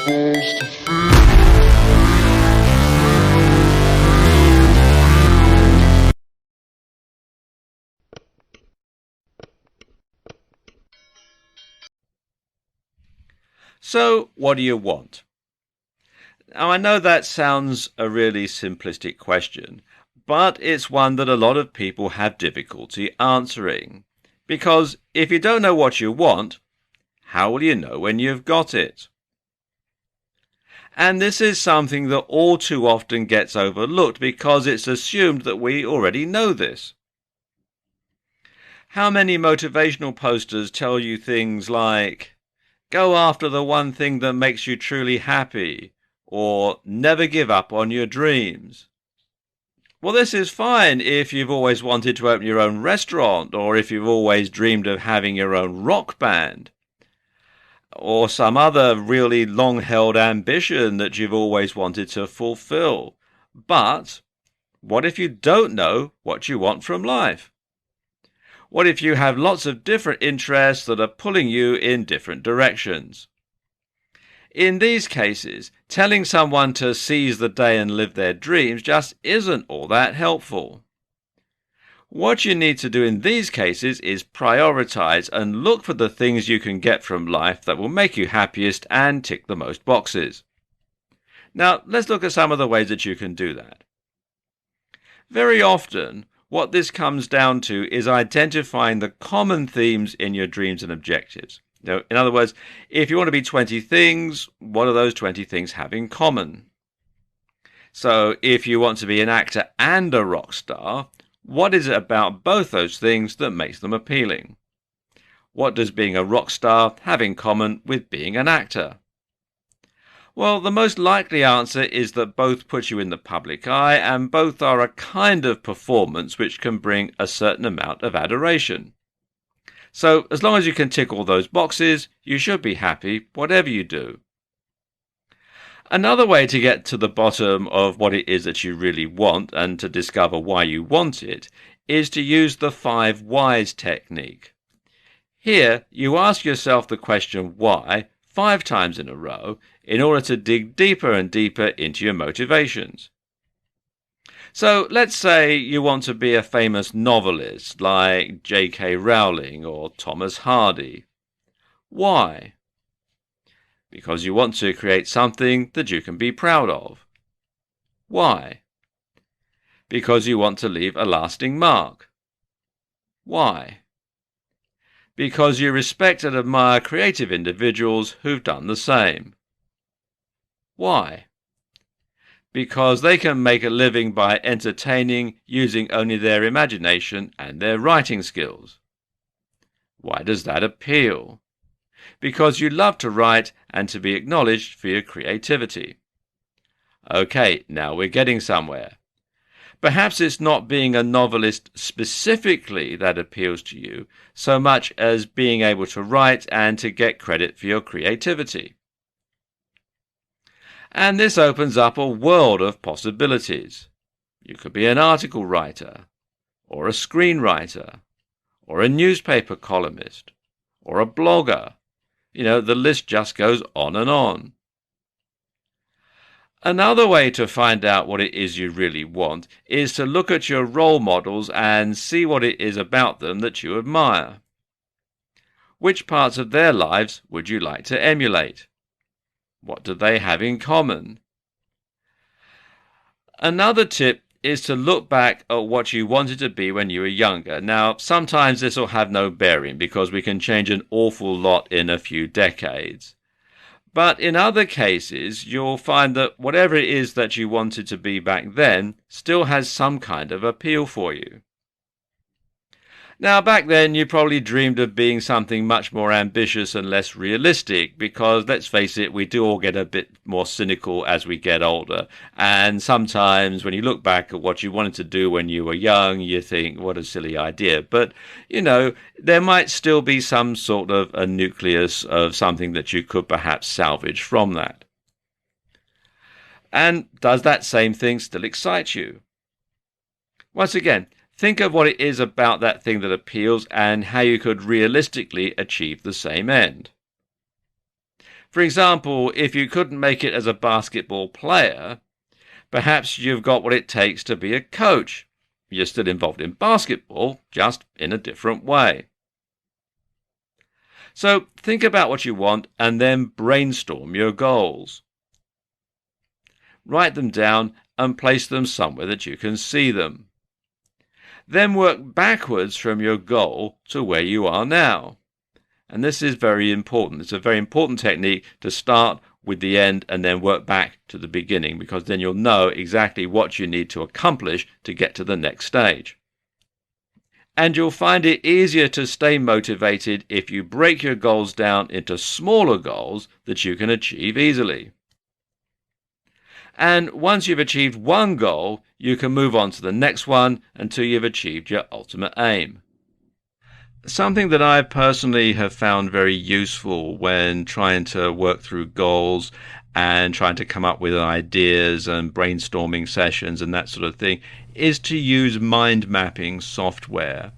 supposed to feel. So, what do you want? Now, I know that sounds a really simplistic question, but it's one that a lot of people have difficulty answering. Because if you don't know what you want, how will you know when you've got it? And this is something that all too often gets overlooked because it's assumed that we already know this. How many motivational posters tell you things like, go after the one thing that makes you truly happy, or never give up on your dreams? Well, this is fine if you've always wanted to open your own restaurant, or if you've always dreamed of having your own rock band, or some other really long-held ambition that you've always wanted to fulfill. But what if you don't know what you want from life? What if you have lots of different interests that are pulling you in different directions? In these cases, telling someone to seize the day and live their dreams just isn't all that helpful. What you need to do in these cases is prioritize and look for the things you can get from life that will make you happiest and tick the most boxes. Now, let's look at some of the ways that you can do that. Very often, what this comes down to is identifying the common themes in your dreams and objectives. Now, in other words, if you want to be 20 things, what do those 20 things have in common? So if you want to be an actor and a rock star, what is it about both those things that makes them appealing? What does being a rock star have in common with being an actor? Well, the most likely answer is that both put you in the public eye and both are a kind of performance which can bring a certain amount of adoration. So, as long as you can tick all those boxes, you should be happy whatever you do. Another way to get to the bottom of what it is that you really want and to discover why you want it is to use the 5 whys technique. Here, you ask yourself the question why 5 times in a row in order to dig deeper and deeper into your motivations. So let's say you want to be a famous novelist like J.K. Rowling or Thomas Hardy. Why? Because you want to create something that you can be proud of. Why? Because you want to leave a lasting mark. Why? Because you respect and admire creative individuals who've done the same. Why? Because they can make a living by entertaining using only their imagination and their writing skills. Why does that appeal? Because you love to write and to be acknowledged for your creativity. Okay, now we're getting somewhere. Perhaps it's not being a novelist specifically that appeals to you, so much as being able to write and to get credit for your creativity. And this opens up a world of possibilities. You could be an article writer, or a screenwriter, or a newspaper columnist, or a blogger. The list just goes on and on. Another way to find out what it is you really want is to look at your role models and see what it is about them that you admire. Which parts of their lives would you like to emulate? What do they have in common? Another tip is to look back at what you wanted to be when you were younger. Now, sometimes this will have no bearing because we can change an awful lot in a few decades. But in other cases, you'll find that whatever it is that you wanted to be back then still has some kind of appeal for you. Now, back then, you probably dreamed of being something much more ambitious and less realistic because, let's face it, we do all get a bit more cynical as we get older. And sometimes when you look back at what you wanted to do when you were young, you think, what a silly idea. But, there might still be some sort of a nucleus of something that you could perhaps salvage from that. And does that same thing still excite you? Once again, think of what it is about that thing that appeals and how you could realistically achieve the same end. For example, if you couldn't make it as a basketball player, perhaps you've got what it takes to be a coach. You're still involved in basketball, just in a different way. So think about what you want and then brainstorm your goals. Write them down and place them somewhere that you can see them. Then work backwards from your goal to where you are now. And this is very important. It's a very important technique to start with the end and then work back to the beginning, because then you'll know exactly what you need to accomplish to get to the next stage. And you'll find it easier to stay motivated if you break your goals down into smaller goals that you can achieve easily. And once you've achieved one goal, you can move on to the next one until you've achieved your ultimate aim. Something that I personally have found very useful when trying to work through goals and trying to come up with ideas and brainstorming sessions and that sort of thing is to use mind mapping software.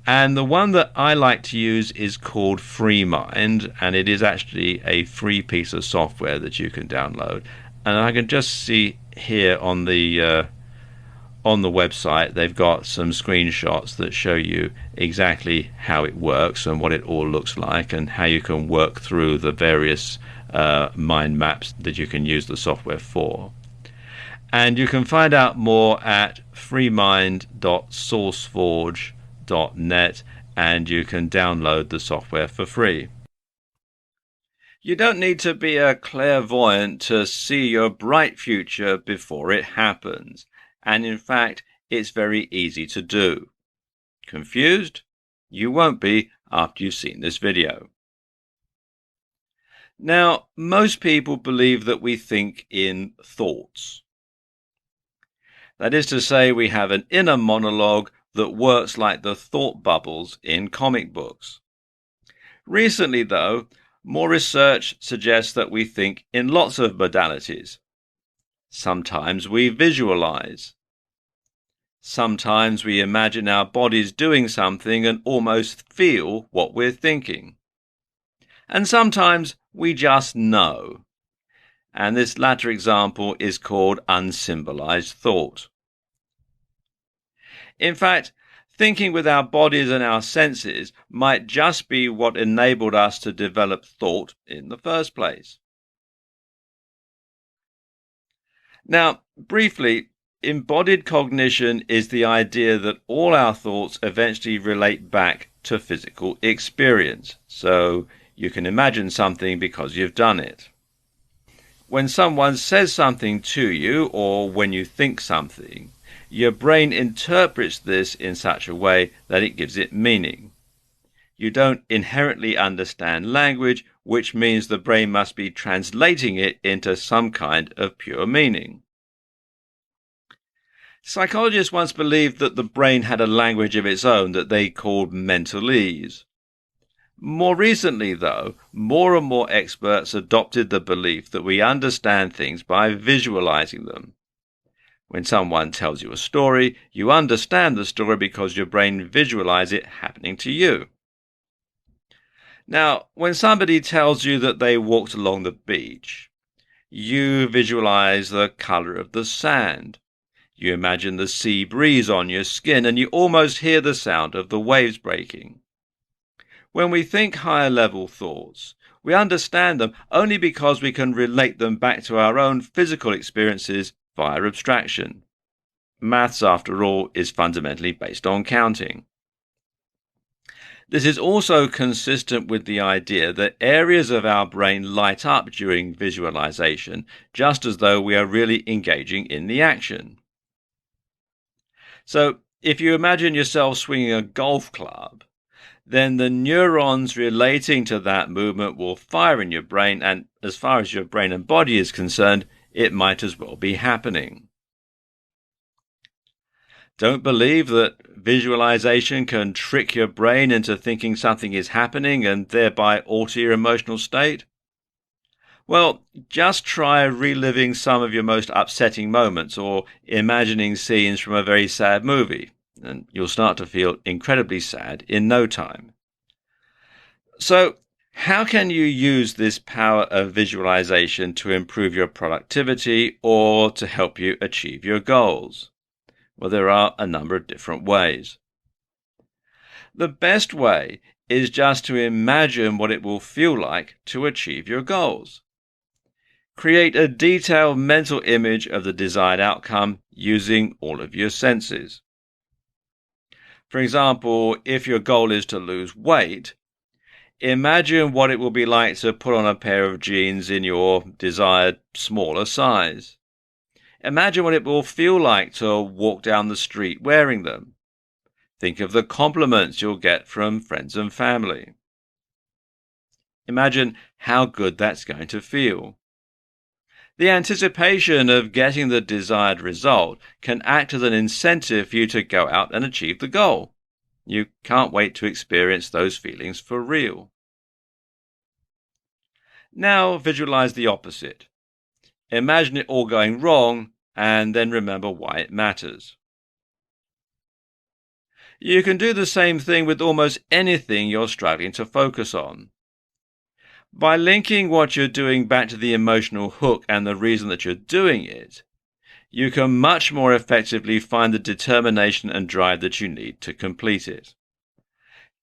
And the one that I like to use is called FreeMind, and it is actually a free piece of software that you can download. And I can just see here on the website they've got some screenshots that show you exactly how it works and what it all looks like and how you can work through the various mind maps that you can use the software for. And you can find out more at freemind.sourceforge.net, and you can download the software for free. You don't need to be a clairvoyant to see your bright future before it happens. And in fact, it's very easy to do. Confused? You won't be after you've seen this video. Now, most people believe that we think in thoughts. That is to say, we have an inner monologue that works like the thought bubbles in comic books. Recently, though, more research suggests that we think in lots of modalities. Sometimes we visualize. Sometimes we imagine our bodies doing something and almost feel what we're thinking. And sometimes we just know. And this latter example is called unsymbolized thought. In fact, thinking with our bodies and our senses might just be what enabled us to develop thought in the first place. Now, briefly, embodied cognition is the idea that all our thoughts eventually relate back to physical experience. So you can imagine something because you've done it. When someone says something to you, or when you think something, your brain interprets this in such a way that it gives it meaning. You don't inherently understand language, which means the brain must be translating it into some kind of pure meaning. Psychologists once believed that the brain had a language of its own that they called mentalese. More recently, though, more and more experts adopted the belief that we understand things by visualizing them. When someone tells you a story, you understand the story because your brain visualizes it happening to you. Now, when somebody tells you that they walked along the beach, you visualize the color of the sand. You imagine the sea breeze on your skin, and you almost hear the sound of the waves breaking. When we think higher-level thoughts, we understand them only because we can relate them back to our own physical experiences via abstraction. Maths, after all, is fundamentally based on counting. This is also consistent with the idea that areas of our brain light up during visualization, just as though we are really engaging in the action. So, if you imagine yourself swinging a golf club, then the neurons relating to that movement will fire in your brain, and as far as your brain and body is concerned, it might as well be happening. Don't believe that visualization can trick your brain into thinking something is happening and thereby alter your emotional state? Well, just try reliving some of your most upsetting moments or imagining scenes from a very sad movie, and you'll start to feel incredibly sad in no time. So, How can you use this power of visualization to improve your productivity or to help you achieve your goals? Well, there are a number of different ways. The best way is just to imagine what it will feel like to achieve your goals. Create a detailed mental image of the desired outcome using all of your senses. For example, if your goal is to lose weight, imagine what it will be like to put on a pair of jeans in your desired smaller size. Imagine what it will feel like to walk down the street wearing them. Think of the compliments you'll get from friends and family. Imagine how good that's going to feel. The anticipation of getting the desired result can act as an incentive for you to go out and achieve the goal. You can't wait to experience those feelings for real. Now visualize the opposite. Imagine it all going wrong and then remember why it matters. You can do the same thing with almost anything you're struggling to focus on. By linking what you're doing back to the emotional hook and the reason that you're doing it, you can much more effectively find the determination and drive that you need to complete it.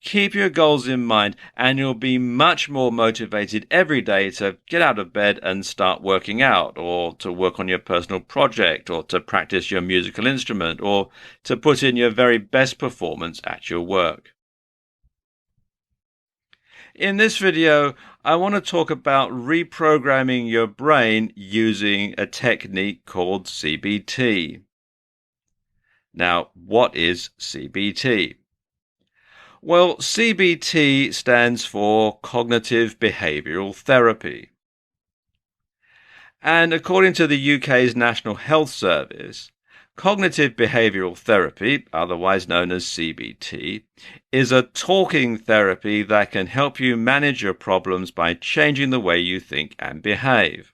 Keep your goals in mind and you'll be much more motivated every day to get out of bed and start working out, or to work on your personal project, or to practice your musical instrument, or to put in your very best performance at your work. In this video, I want to talk about reprogramming your brain using a technique called CBT. Now, what is CBT? Well, CBT stands for Cognitive Behavioural Therapy. And according to the UK's National Health Service, cognitive behavioural therapy, otherwise known as CBT, is a talking therapy that can help you manage your problems by changing the way you think and behave.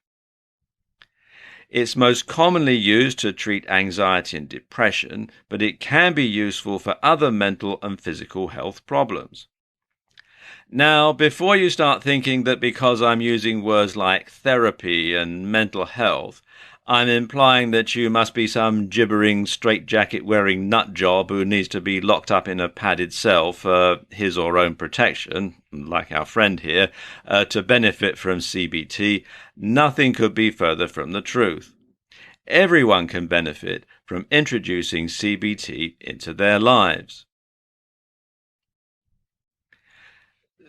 It's most commonly used to treat anxiety and depression, but it can be useful for other mental and physical health problems. Now, before you start thinking that because I'm using words like therapy and mental health, I'm implying that you must be some gibbering, straitjacket-wearing nut-job who needs to be locked up in a padded cell for his or her own protection, like our friend here, to benefit from CBT, nothing could be further from the truth. Everyone can benefit from introducing CBT into their lives.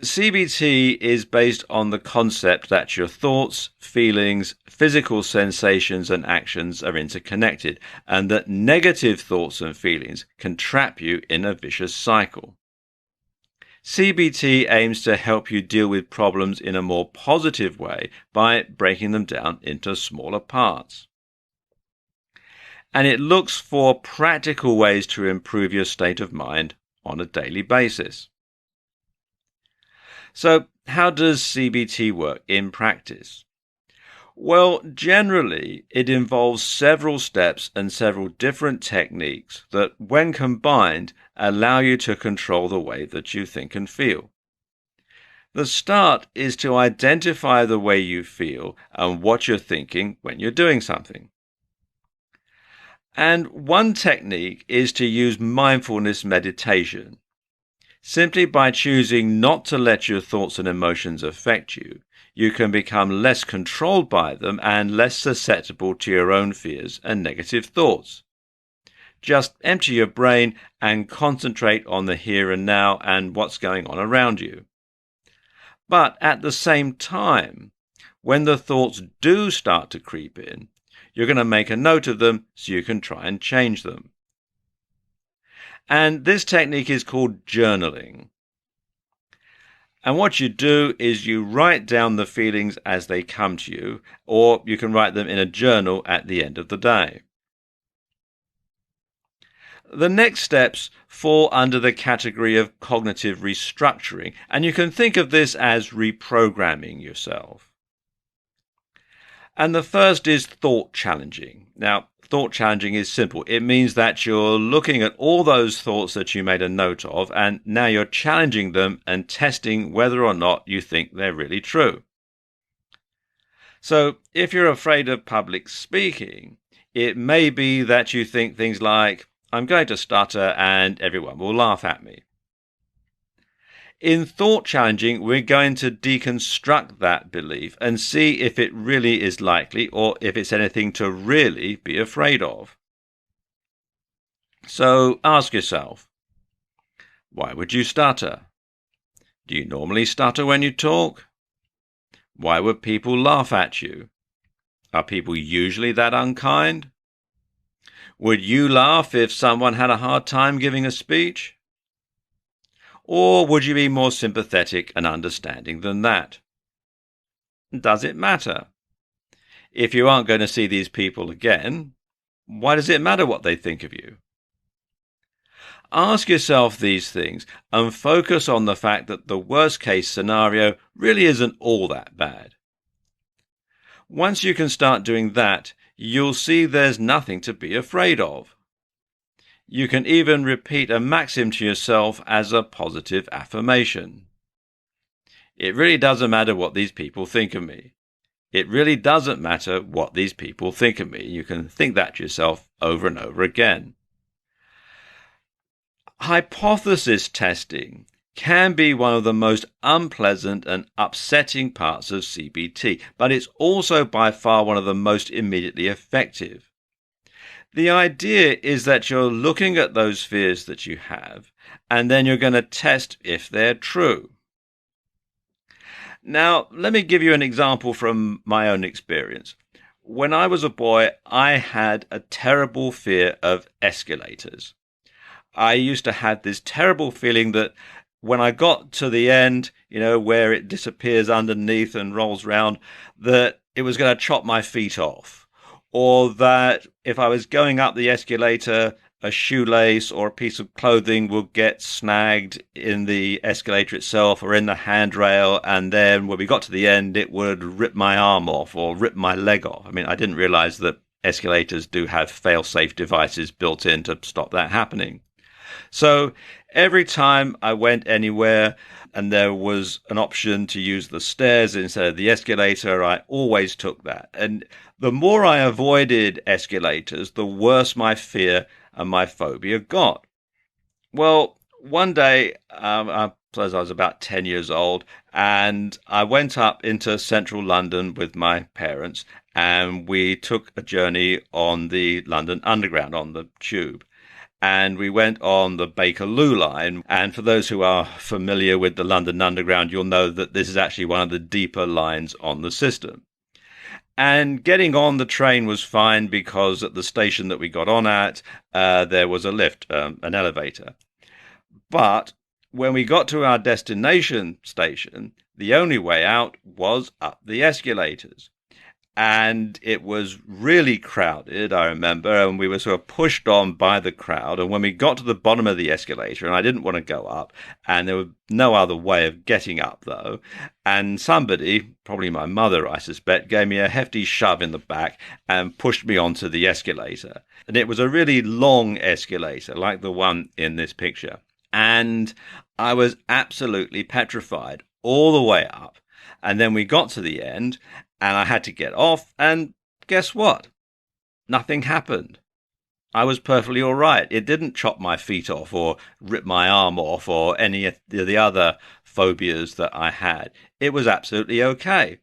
CBT is based on the concept that your thoughts, feelings, physical sensations and actions are interconnected, and that negative thoughts and feelings can trap you in a vicious cycle. CBT aims to help you deal with problems in a more positive way by breaking them down into smaller parts. And it looks for practical ways to improve your state of mind on a daily basis. So, how does CBT work in practice? Well, generally, it involves several steps and several different techniques that, when combined, allow you to control the way that you think and feel. The start is to identify the way you feel and what you're thinking when you're doing something. And one technique is to use mindfulness meditation. Simply by choosing not to let your thoughts and emotions affect you, you can become less controlled by them and less susceptible to your own fears and negative thoughts. Just empty your brain and concentrate on the here and now and what's going on around you. But at the same time, when the thoughts do start to creep in, you're going to make a note of them so you can try and change them. And this technique is called journaling. And what you do is you write down the feelings as they come to you, or you can write them in a journal at the end of the day. The next steps fall under the category of cognitive restructuring, and you can think of this as reprogramming yourself. And the first is thought challenging. Now, thought challenging is simple. It means that you're looking at all those thoughts that you made a note of, and now you're challenging them and testing whether or not you think they're really true. So if you're afraid of public speaking, it may be that you think things like, I'm going to stutter and everyone will laugh at me. In thought challenging, we're going to deconstruct that belief and see if it really is likely or if it's anything to really be afraid of. So ask yourself, why would you stutter? Do you normally stutter when you talk? Why would people laugh at you? Are people usually that unkind? Would you laugh if someone had a hard time giving a speech? Or would you be more sympathetic and understanding than that? Does it matter? If you aren't going to see these people again, why does it matter what they think of you? Ask yourself these things and focus on the fact that the worst case scenario really isn't all that bad. Once you can start doing that, you'll see there's nothing to be afraid of. You can even repeat a maxim to yourself as a positive affirmation. It really doesn't matter what these people think of me. It really doesn't matter what these people think of me. You can think that to yourself over and over again. Hypothesis testing can be one of the most unpleasant and upsetting parts of CBT, but it's also by far one of the most immediately effective. The idea is that you're looking at those fears that you have, and then you're going to test if they're true. Now, let me give you an example from my own experience. When I was a boy, I had a terrible fear of escalators. I used to have this terrible feeling that when I got to the end, where it disappears underneath and rolls round, that it was going to chop my feet off. Or that if I was going up the escalator, a shoelace or a piece of clothing would get snagged in the escalator itself or in the handrail, and then when we got to the end, it would rip my arm off or rip my leg off. I mean, I didn't realize that escalators do have fail-safe devices built in to stop that happening. So every time I went anywhere and there was an option to use the stairs instead of the escalator, I always took that. And the more I avoided escalators, the worse my fear and my phobia got. Well, one day, I suppose I was about 10 years old, and I went up into central London with my parents, and we took a journey on the London Underground, on the tube. And we went on the Bakerloo line. And for those who are familiar with the London Underground, you'll know that this is actually one of the deeper lines on the system. And getting on the train was fine because at the station that we got on at, there was a lift, an elevator. But when we got to our destination station, the only way out was up the escalators. And it was really crowded, I remember, and we were sort of pushed on by the crowd. And when we got to the bottom of the escalator, and I didn't want to go up, and there was no other way of getting up, though, and somebody, probably my mother, I suspect, gave me a hefty shove in the back and pushed me onto the escalator. And it was a really long escalator, like the one in this picture. And I was absolutely petrified all the way up. And then we got to the end, and I had to get off, and guess what? Nothing happened. I was perfectly all right. It didn't chop my feet off or rip my arm off or any of the other phobias that I had. It was absolutely okay.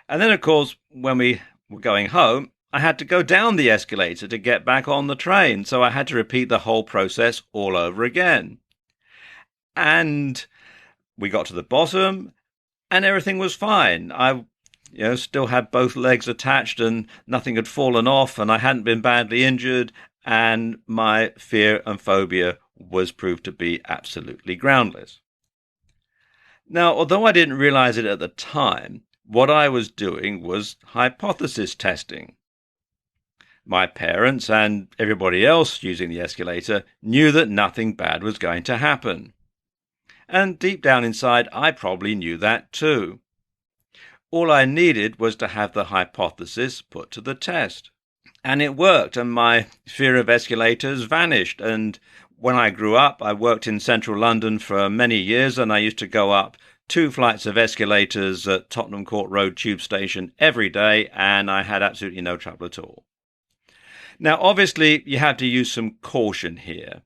And then, of course, when we were going home, I had to go down the escalator to get back on the train, so I had to repeat the whole process all over again. And we got to the bottom, and everything was fine. I still had both legs attached and nothing had fallen off and I hadn't been badly injured, and my fear and phobia was proved to be absolutely groundless. Now, although I didn't realize it at the time, what I was doing was hypothesis testing. My parents and everybody else using the escalator knew that nothing bad was going to happen. And deep down inside, I probably knew that too. All I needed was to have the hypothesis put to the test. And it worked, and my fear of escalators vanished. And when I grew up, I worked in central London for many years, and I used to go up 2 flights of escalators at Tottenham Court Road Tube Station every day, and I had absolutely no trouble at all. Now, obviously, you have to use some caution here.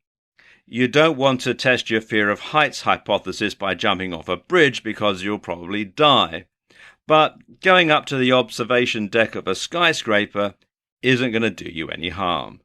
You don't want to test your fear of heights hypothesis by jumping off a bridge because you'll probably die. But going up to the observation deck of a skyscraper isn't going to do you any harm.